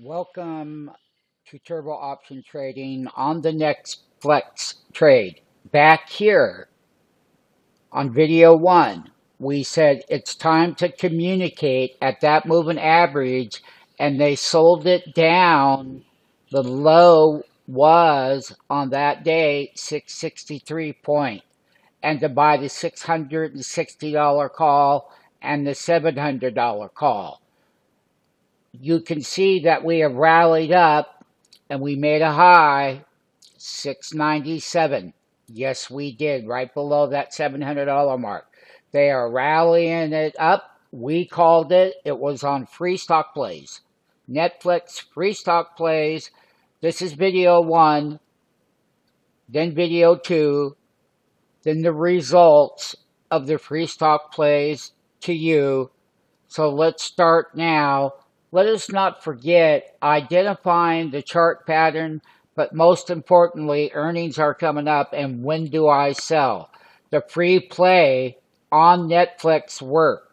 Welcome to Turbo Option Trading on the next Flex trade. Back here on video one, we said it's time to communicate at that moving average, and they sold it down. The low was on that day 663 point, and to buy the $660 call and the $700 call. You can see that we have rallied up and we made a high 697. Yes, we did, right below that $700 mark. They are rallying it up. We called it. It was on free stock plays. Netflix free stock plays. This is video one, then video two, then the results of the free stock plays to you. So let's start now. Let us not forget identifying the chart pattern, but most importantly, earnings are coming up, and when do I sell? The free play on Netflix worked.